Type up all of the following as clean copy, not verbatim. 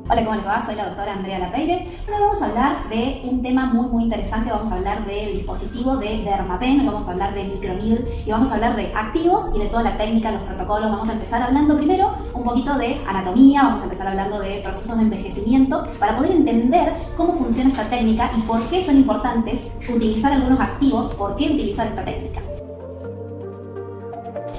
Hola, ¿cómo les va? Soy la doctora Andrea Lapeire. Ahora vamos a hablar de un tema muy interesante. Vamos a hablar del dispositivo de Dermapen, vamos a hablar de Microneedle y vamos a hablar de activos y de toda la técnica, los protocolos. Vamos a empezar hablando primero un poquito de anatomía, vamos a empezar hablando de procesos de envejecimiento para poder entender cómo funciona esta técnica y por qué son importantes utilizar algunos activos, por qué utilizar esta técnica.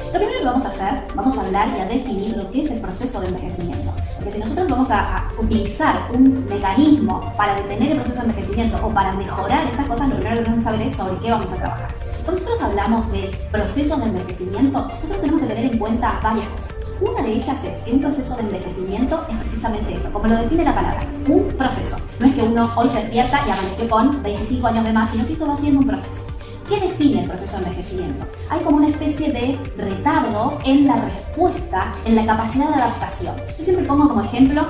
Lo primero que vamos a hacer, vamos a hablar y a definir lo que es el proceso de envejecimiento. Porque si nosotros vamos a utilizar un mecanismo para detener el proceso de envejecimiento o para mejorar estas cosas, lo primero que tenemos que saber es sobre qué vamos a trabajar. Cuando nosotros hablamos de procesos de envejecimiento, nosotros tenemos que tener en cuenta varias cosas. Una de ellas es que un proceso de envejecimiento es precisamente eso, como lo define la palabra, un proceso. No es que uno hoy se despierta y amaneció con 25 años de más, sino que esto va siendo un proceso. ¿Qué define el proceso de envejecimiento? Hay como una especie de retardo en la respuesta, en la capacidad de adaptación. Yo siempre pongo como ejemplo,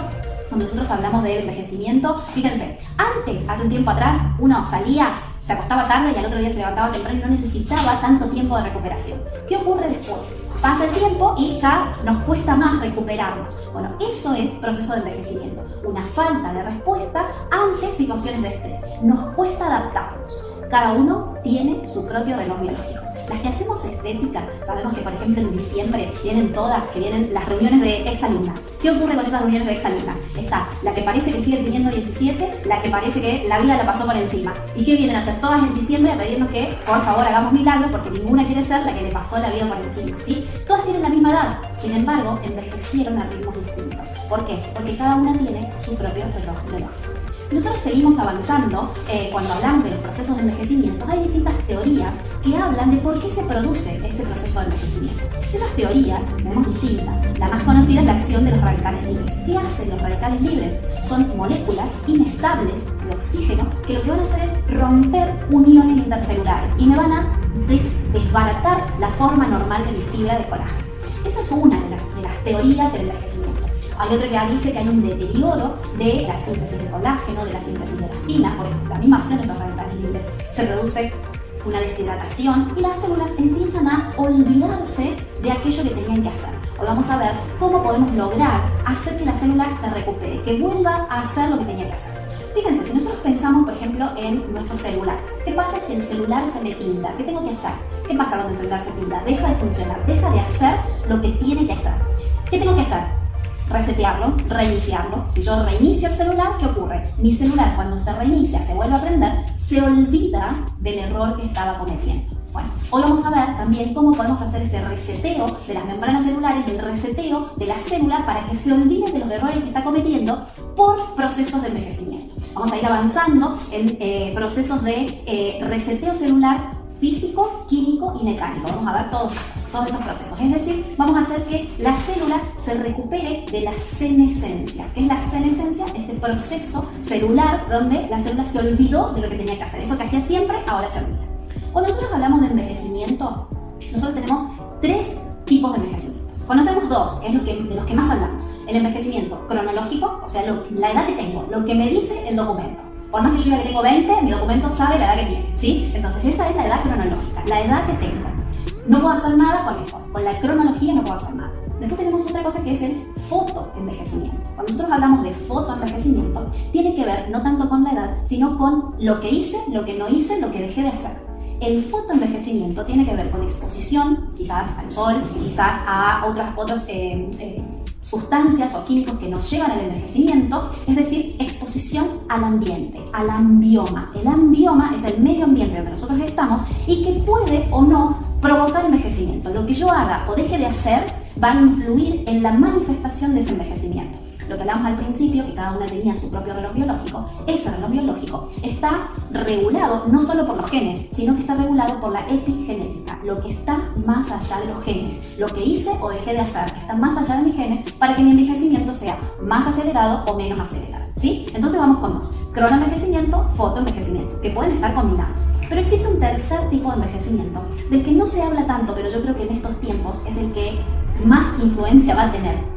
cuando nosotros hablamos del envejecimiento, fíjense, antes, hace un tiempo atrás, uno salía, se acostaba tarde y al otro día se levantaba temprano y no necesitaba tanto tiempo de recuperación. ¿Qué ocurre después? Pasa el tiempo y ya nos cuesta más recuperarnos. Bueno, eso es proceso de envejecimiento. Una falta de respuesta ante situaciones de estrés. Nos cuesta adaptarnos. Cada uno tiene su propio reloj biológico. Las que hacemos estética, sabemos que por ejemplo en diciembre vienen todas, que vienen las reuniones de exalumnas. ¿Qué ocurre con esas reuniones de exalumnas? Está la que parece que sigue teniendo 17, la que parece que la vida la pasó por encima. ¿Y qué vienen a hacer todas en diciembre? A pedirnos que por favor hagamos milagros porque ninguna quiere ser la que le pasó la vida por encima, ¿sí? Todas tienen la misma edad, sin embargo envejecieron a ritmos distintos. ¿Por qué? Porque cada una tiene su propio reloj biológico. Nosotros seguimos avanzando cuando hablamos de los procesos de envejecimiento. Hay distintas teorías que hablan de por qué se produce este proceso de envejecimiento. Esas teorías tenemos distintas. La más conocida es la acción de los radicales libres. ¿Qué hacen los radicales libres? Son moléculas inestables de oxígeno que lo que van a hacer es romper uniones intercelulares y me van a desbaratar la forma normal de mi fibra de colágeno. Esa es una de las teorías del envejecimiento. Hay otra que dice que hay un deterioro de la síntesis de colágeno, de la síntesis de elastina, por la misma acción de los radicales libres. Se produce una deshidratación y las células empiezan a olvidarse de aquello que tenían que hacer. Hoy vamos a ver cómo podemos lograr hacer que la célula se recupere, que vuelva a hacer lo que tenía que hacer. Fíjense, si nosotros pensamos, por ejemplo, en nuestros celulares, ¿qué pasa si el celular se me tilda? ¿Qué tengo que hacer? ¿Qué pasa cuando el celular se tilda? Deja de funcionar, deja de hacer lo que tiene que hacer. ¿Qué tengo que hacer? Resetearlo, reiniciarlo. Si yo reinicio el celular, ¿qué ocurre? Mi celular cuando se reinicia, se vuelve a prender, se olvida del error que estaba cometiendo. Bueno, hoy vamos a ver también cómo podemos hacer este reseteo de las membranas celulares y el reseteo de la célula para que se olvide de los errores que está cometiendo por procesos de envejecimiento. Vamos a ir avanzando en procesos de reseteo celular físico, químico y mecánico. Vamos a ver todos estos procesos. Es decir, vamos a hacer que la célula se recupere de la senescencia. ¿Qué es la senescencia? Este proceso celular donde la célula se olvidó de lo que tenía que hacer. Eso que hacía siempre, ahora se olvida. Cuando nosotros hablamos de envejecimiento, nosotros tenemos tres tipos de envejecimiento. Conocemos dos, que es de los que más hablamos. El envejecimiento cronológico, o sea, la edad que tengo, lo que me dice el documento. Por más que yo diga que tengo 20, mi documento sabe la edad que tiene, ¿sí? Entonces esa es la edad cronológica, la edad que tengo. No puedo hacer nada con eso, con la cronología no puedo hacer nada. Después tenemos otra cosa que es el fotoenvejecimiento. Cuando nosotros hablamos de fotoenvejecimiento, tiene que ver no tanto con la edad, sino con lo que hice, lo que no hice, lo que dejé de hacer. El fotoenvejecimiento tiene que ver con exposición, quizás al sol, quizás a otros sustancias o químicos que nos llevan al envejecimiento, es decir, exposición al ambiente, al ambioma. El ambioma es el medio ambiente donde nosotros estamos y que puede o no provocar envejecimiento. Lo que yo haga o deje de hacer va a influir en la manifestación de ese envejecimiento. Lo que hablamos al principio, que cada una tenía su propio reloj biológico, ese reloj biológico está regulado no solo por los genes, sino que está regulado por la epigenética, lo que está más allá de los genes, lo que hice o dejé de hacer, que está más allá de mis genes para que mi envejecimiento sea más acelerado o menos acelerado, ¿sí? Entonces vamos con dos, cronoenvejecimiento, fotoenvejecimiento, que pueden estar combinados. Pero existe un tercer tipo de envejecimiento, del que no se habla tanto, pero yo creo que en estos tiempos es el que más influencia va a tener,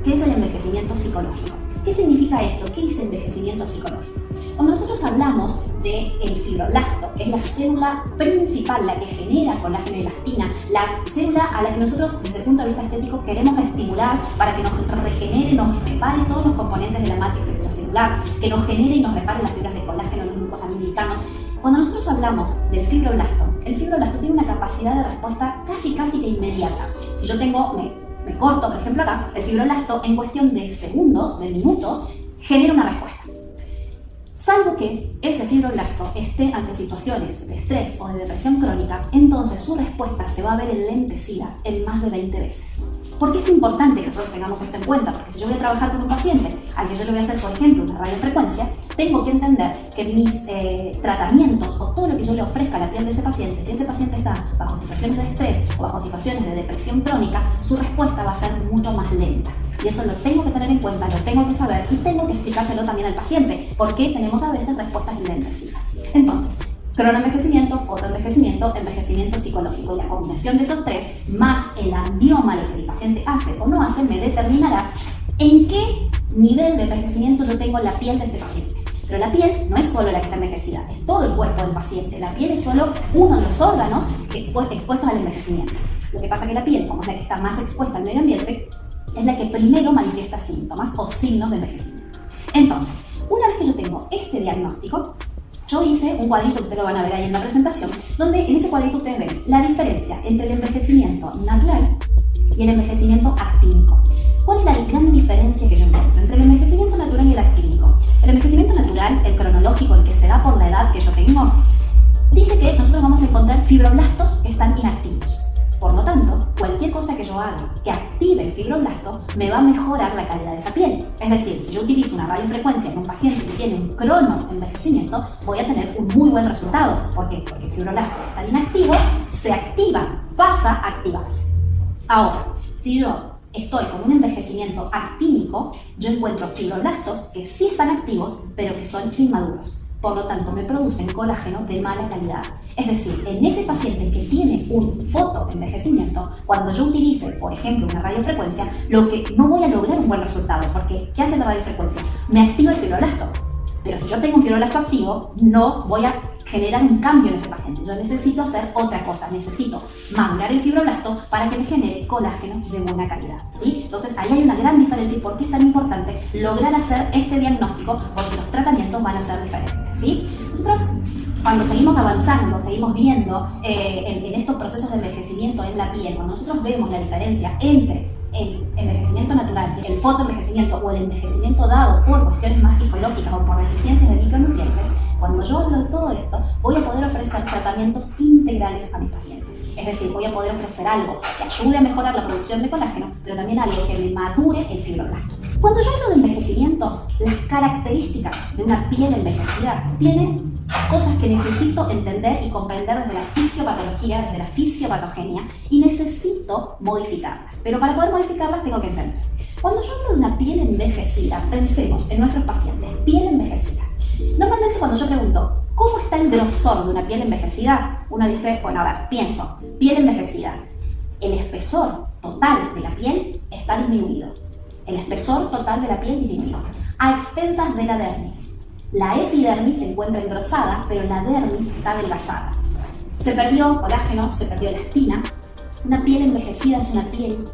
que es el envejecimiento psicológico. ¿Qué significa esto? ¿Qué es envejecimiento psicológico? Cuando nosotros hablamos del fibroblasto, que es la célula principal, la que genera colágeno y elastina, la célula a la que nosotros desde el punto de vista estético queremos estimular para que nos regenere, nos repare todos los componentes de la matrix extracelular, que nos genere y nos repare las fibras de colágeno, los glucosaminoglicanos. Cuando nosotros hablamos del fibroblasto, el fibroblasto tiene una capacidad de respuesta casi que inmediata. Si yo me corto, por ejemplo acá, el fibroblasto en cuestión de segundos, de minutos, genera una respuesta. Salvo que ese fibroblasto esté ante situaciones de estrés o de depresión crónica, entonces su respuesta se va a ver enlentecida en más de 20 veces. ¿Por qué es importante que nosotros tengamos esto en cuenta? Porque si yo voy a trabajar con un paciente al que yo le voy a hacer, por ejemplo, una radiofrecuencia, tengo que entender que mis tratamientos o todo lo que yo le ofrezca a la piel de ese paciente, si ese paciente está bajo situaciones de estrés o bajo situaciones de depresión crónica, su respuesta va a ser mucho más lenta. Y eso lo tengo que tener en cuenta, lo tengo que saber y tengo que explicárselo también al paciente, porque tenemos a veces respuestas enlentecidas. Entonces, cronoenvejecimiento, fotoenvejecimiento, envejecimiento psicológico. Y la combinación de esos tres, más el angioma, lo que el paciente hace o no hace, me determinará en qué nivel de envejecimiento yo tengo la piel de este paciente. Pero la piel no es solo la que está envejecida, es todo el cuerpo del paciente. La piel es solo uno de los órganos expuestos al envejecimiento. Lo que pasa es que la piel, como es la que está más expuesta al medio ambiente, es la que primero manifiesta síntomas o signos de envejecimiento. Entonces, una vez que yo tengo este diagnóstico, yo hice un cuadrito, que ustedes lo van a ver ahí en la presentación, donde en ese cuadrito ustedes ven la diferencia entre el envejecimiento natural y el envejecimiento actínico. ¿Cuál es la gran diferencia que yo encuentro entre el envejecimiento natural y el actínico? El envejecimiento natural, el cronológico, el que se da por la edad que yo tengo, dice que nosotros vamos a encontrar fibroblastos que están inactivos. Por lo tanto, cualquier cosa que yo haga que active el fibroblasto me va a mejorar la calidad de esa piel. Es decir, si yo utilizo una radiofrecuencia en un paciente que tiene un cronoenvejecimiento, voy a tener un muy buen resultado. ¿Por qué? Porque el fibroblasto que está inactivo se activa, pasa a activarse. Ahora, si yo estoy con un envejecimiento actínico, yo encuentro fibroblastos que sí están activos, pero que son inmaduros. Por lo tanto, me producen colágeno de mala calidad. Es decir, en ese paciente que tiene un fotoenvejecimiento, cuando yo utilice, por ejemplo, una radiofrecuencia, lo que no voy a lograr un buen resultado, porque ¿qué hace la radiofrecuencia? Me activa el fibroblasto. Pero si yo tengo un fibroblasto activo, no voy a generar un cambio en ese paciente. Yo necesito hacer otra cosa, necesito madurar el fibroblasto para que me genere colágeno de buena calidad, ¿sí? Entonces ahí hay una gran diferencia y por qué es tan importante lograr hacer este diagnóstico, porque los tratamientos van a ser diferentes, ¿sí? Nosotros, cuando seguimos avanzando, seguimos viendo en estos procesos de envejecimiento en la piel, cuando nosotros vemos la diferencia entre el envejecimiento natural, el fotoenvejecimiento o el envejecimiento dado por cuestiones más psicológicas o por deficiencias de micronutrientes, cuando yo hablo de todo esto, voy a poder ofrecer tratamientos integrales a mis pacientes. Es decir, voy a poder ofrecer algo que ayude a mejorar la producción de colágeno, pero también algo que me madure el fibroblasto. Cuando yo hablo de envejecimiento, las características de una piel envejecida tienen cosas que necesito entender y comprender desde la fisiopatología, desde la fisiopatogenia, y necesito modificarlas. Pero para poder modificarlas tengo que entender. Cuando yo hablo de una piel envejecida, pensemos en nuestros pacientes, piel envejecida. Normalmente cuando yo pregunto, ¿cómo está el grosor de una piel envejecida? Uno dice, bueno, a ver, pienso, piel envejecida. El espesor total de la piel está disminuido. El espesor total de la piel disminuido. A expensas de la dermis. La epidermis se encuentra engrosada, pero la dermis está adelgazada. Se perdió colágeno, se perdió elastina. Una piel envejecida es una piel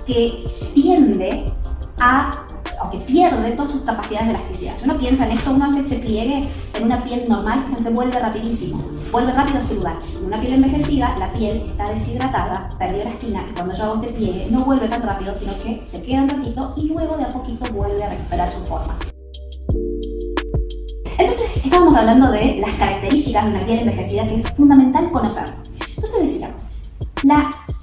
que tiende o que pierde todas sus capacidades de elasticidad. Si uno piensa en esto, uno hace este pliegue en una piel normal que se vuelve rapidísimo, vuelve rápido a su lugar. En una piel envejecida, la piel está deshidratada, perdió elastina, y cuando yo hago este pliegue no vuelve tan rápido, sino que se queda un ratito y luego de a poquito vuelve a recuperar su forma. Entonces, estábamos hablando de las características de una piel envejecida que es fundamental conocer. Entonces decíamos,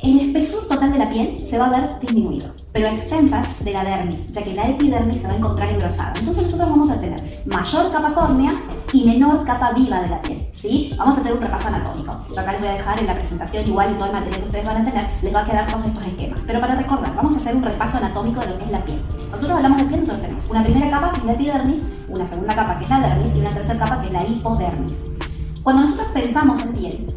el espesor total de la piel se va a ver disminuido, pero a expensas de la dermis, ya que la epidermis se va a encontrar engrosada. Entonces nosotros vamos a tener mayor capa córnea y menor capa viva de la piel, ¿sí? Vamos a hacer un repaso anatómico. Yo acá les voy a dejar en la presentación, igual y todo el material que ustedes van a tener, les va a quedar todos estos esquemas. Pero para recordar, vamos a hacer un repaso anatómico de lo que es la piel. Nosotros hablamos de piel, nosotros tenemos una primera capa que es la epidermis, una segunda capa que es la dermis y una tercera capa que es la hipodermis. Cuando nosotros pensamos en piel,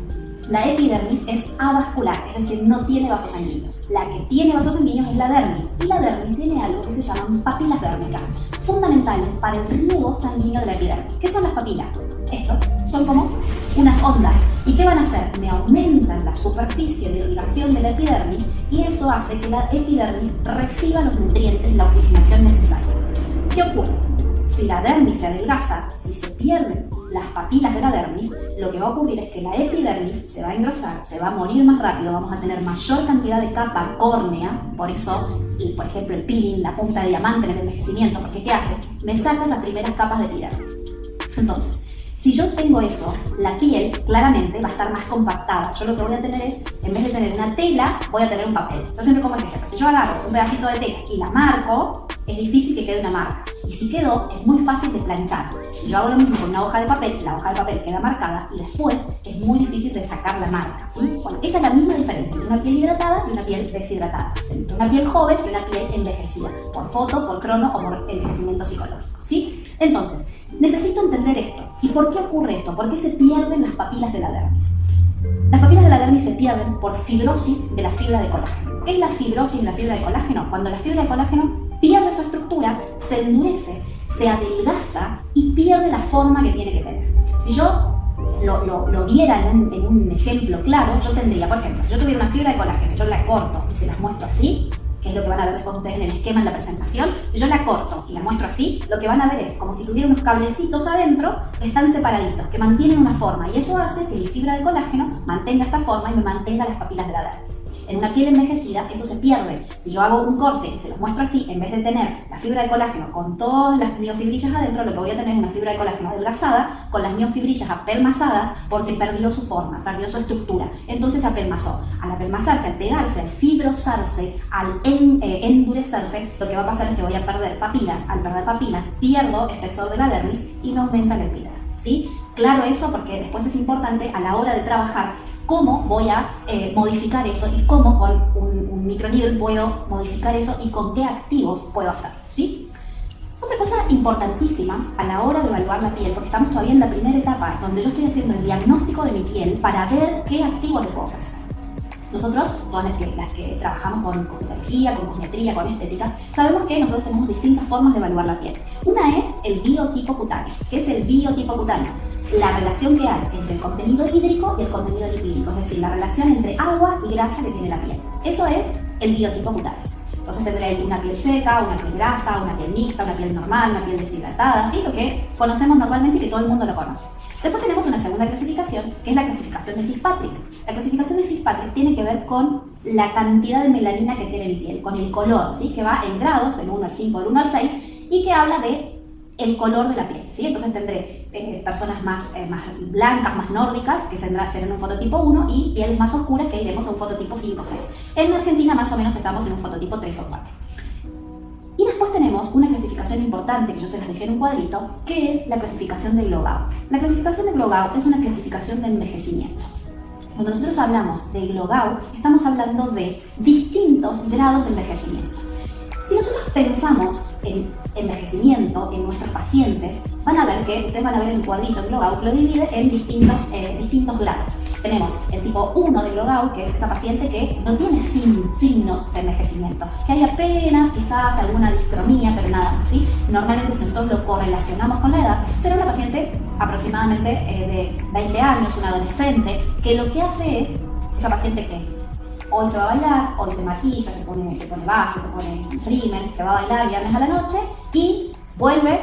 La epidermis es avascular, es decir, no tiene vasos sanguíneos. La que tiene vasos sanguíneos es la dermis, y la dermis tiene algo que se llaman papilas dérmicas, fundamentales para el riego sanguíneo de la epidermis. ¿Qué son las papilas? Esto son como unas ondas. ¿Y qué van a hacer? Me aumentan la superficie de irrigación de la epidermis y eso hace que la epidermis reciba los nutrientes y la oxigenación necesaria. ¿Qué ocurre? Si la dermis se adelgaza, si se pierden las papilas de la dermis, lo que va a ocurrir es que la epidermis se va a engrosar, se va a morir más rápido, vamos a tener mayor cantidad de capa córnea, por eso, por ejemplo, el peeling, la punta de diamante en el envejecimiento, porque ¿qué hace? Me saca las primeras capas de epidermis. Entonces, si yo tengo eso, la piel claramente va a estar más compactada. Yo lo que voy a tener es, en vez de tener una tela, voy a tener un papel. Yo siempre como este ejemplo. Si yo agarro un pedacito de tela y la marco, es difícil que quede una marca. Y si quedó, es muy fácil de planchar. Si yo hago lo mismo con una hoja de papel, la hoja de papel queda marcada y después es muy difícil de sacar la marca, ¿sí? Bueno, esa es la misma diferencia entre una piel hidratada y una piel deshidratada. Entre una piel joven y una piel envejecida. Por foto, por crono o por envejecimiento psicológico, ¿sí? Entonces, necesito entender esto. ¿Y por qué ocurre esto? ¿Por qué se pierden las papilas de la dermis? Las papilas de la dermis se pierden por fibrosis de la fibra de colágeno. ¿Qué es la fibrosis de la fibra de colágeno? Cuando la fibra de colágeno pierde su estructura, se endurece, se adelgaza y pierde la forma que tiene que tener. Si yo lo viera en un ejemplo claro, yo tendría, por ejemplo, si yo tuviera una fibra de colágeno, yo la corto y se las muestro así, que es lo que van a ver después ustedes en el esquema en la presentación. Si yo la corto y la muestro así, lo que van a ver es como si tuviera unos cablecitos adentro que están separaditos, que mantienen una forma, y eso hace que mi fibra de colágeno mantenga esta forma y me mantenga las papilas de la dermis. En una piel envejecida eso se pierde. Si yo hago un corte y se los muestro así, en vez de tener la fibra de colágeno con todas las miofibrillas adentro, lo que voy a tener es una fibra de colágeno adelgazada con las miofibrillas apelmazadas porque perdió su forma, perdió su estructura. Entonces se apelmazó. Al apelmazarse, al pegarse, al fibrosarse, al endurecerse, lo que va a pasar es que voy a perder papilas. Al perder papilas, pierdo espesor de la dermis y me aumenta la epidermis, ¿sí? Claro eso porque después es importante a la hora de trabajar cómo voy a modificar eso y cómo con un microneedle puedo modificar eso y con qué activos puedo hacerlo, ¿sí? Otra cosa importantísima a la hora de evaluar la piel, porque estamos todavía en la primera etapa donde yo estoy haciendo el diagnóstico de mi piel para ver qué activos le puedo ofrecer. Nosotros, todas las que trabajamos con cosmetología, con cosmetría, con estética, sabemos que nosotros tenemos distintas formas de evaluar la piel. Una es el biotipo cutáneo. ¿Qué es el biotipo cutáneo? La relación que hay entre el contenido hídrico y el contenido lipídico, es decir, la relación entre agua y grasa que tiene la piel. Eso es el biotipo cutáneo. Entonces tendré una piel seca, una piel grasa, una piel mixta, una piel normal, una piel deshidratada, ¿sí? Lo que conocemos normalmente y que todo el mundo lo conoce. Después tenemos una segunda clasificación, que es la clasificación de Fitzpatrick. La clasificación de Fitzpatrick tiene que ver con la cantidad de melanina que tiene mi piel, con el color, ¿sí? Que va en grados, del 1 al 5, del 1 al 6, y que habla de el color de la piel, ¿sí? Entonces tendré personas más blancas, más nórdicas, que serán un fototipo 1, y pieles más oscuras, que iremos a un fototipo 5 o 6. En Argentina más o menos estamos en un fototipo 3 o 4. Y después tenemos una clasificación importante, que yo se las dejé en un cuadrito, que es la clasificación de Glogau. La clasificación de Glogau es una clasificación de envejecimiento. Cuando nosotros hablamos de Glogau, estamos hablando de distintos grados de envejecimiento. Si nosotros pensamos en envejecimiento en nuestros pacientes, van a ver que, ustedes van a ver el cuadrito de Glogau que lo divide en distintos grados. Tenemos el tipo 1 de Glogau, que es esa paciente que no tiene signos de envejecimiento, que hay apenas quizás alguna discromía, pero nada más, ¿sí? Normalmente si nosotros lo correlacionamos con la edad, será una paciente aproximadamente de 20 años, una adolescente, que lo que hace es, esa paciente que hoy se va a bailar, hoy se maquilla, se pone base, se pone rímel, se va a bailar viernes a la noche y vuelve,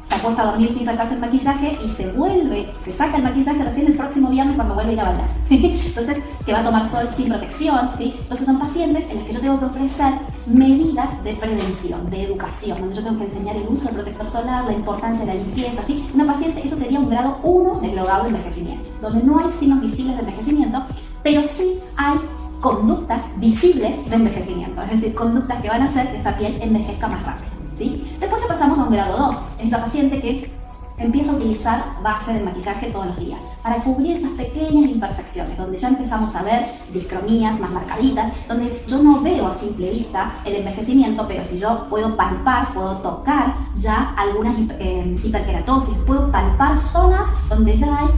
se acuesta a dormir sin sacarse el maquillaje y se saca el maquillaje recién el próximo viernes cuando vuelve a ir a bailar, ¿sí? Entonces, que va a tomar sol sin protección, ¿sí? Entonces son pacientes en los que yo tengo que ofrecer medidas de prevención, de educación, donde yo tengo que enseñar el uso del protector solar, la importancia de la limpieza, ¿sí? Una paciente, eso sería un grado 1 de Glogau de envejecimiento, donde no hay signos visibles de envejecimiento, pero sí hay conductas visibles de envejecimiento, es decir, conductas que van a hacer que esa piel envejezca más rápido, ¿sí? Después ya pasamos a un grado 2, es esa paciente que empieza a utilizar base de maquillaje todos los días para cubrir esas pequeñas imperfecciones, donde ya empezamos a ver discromías más marcaditas, donde yo no veo a simple vista el envejecimiento, pero si yo puedo palpar, puedo tocar ya algunas hiperkeratosis, puedo palpar zonas donde ya hay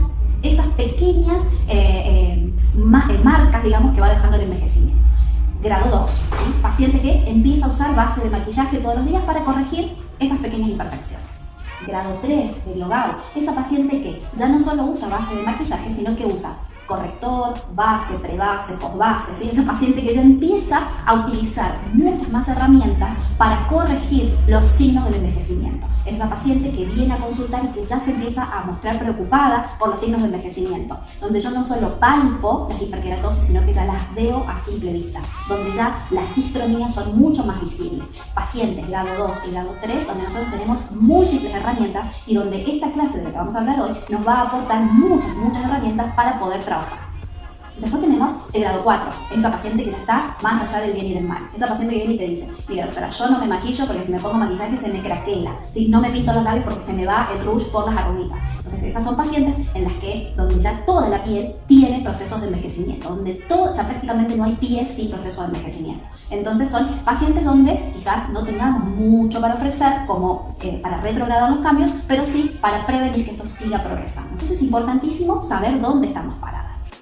esas pequeñas marcas, digamos, que va dejando el envejecimiento. Grado 2, ¿sí? Paciente que empieza a usar base de maquillaje todos los días para corregir esas pequeñas imperfecciones. Grado 3 de Glow, esa paciente que ya no solo usa base de maquillaje, sino que usa corrector, base, prebase, postbase, ¿sí? Esa paciente que ya empieza a utilizar muchas más herramientas para corregir los signos del envejecimiento. Es esa paciente que viene a consultar y que ya se empieza a mostrar preocupada por los signos de envejecimiento, donde yo no solo palpo las hiperkeratosis, sino que ya las veo a simple vista, donde ya las discronías son mucho más visibles. Pacientes grado 2 y grado 3, donde nosotros tenemos múltiples herramientas y donde esta clase de la que vamos a hablar hoy nos va a aportar muchas herramientas para poder trabajar. Después tenemos el grado 4, esa paciente que ya está más allá del bien y del mal. Esa paciente que viene y te dice, mira doctora, yo no me maquillo porque si me pongo maquillaje se me craquela, ¿sí? No me pinto los labios porque se me va el rouge por las arruguitas. Entonces esas son pacientes en las que, donde ya toda la piel tiene procesos de envejecimiento, donde todo, ya prácticamente no hay piel sin proceso de envejecimiento. Entonces son pacientes donde quizás no tengamos mucho para ofrecer como para retrogradar los cambios, pero sí para prevenir que esto siga progresando. Entonces es importantísimo saber dónde estamos paradas.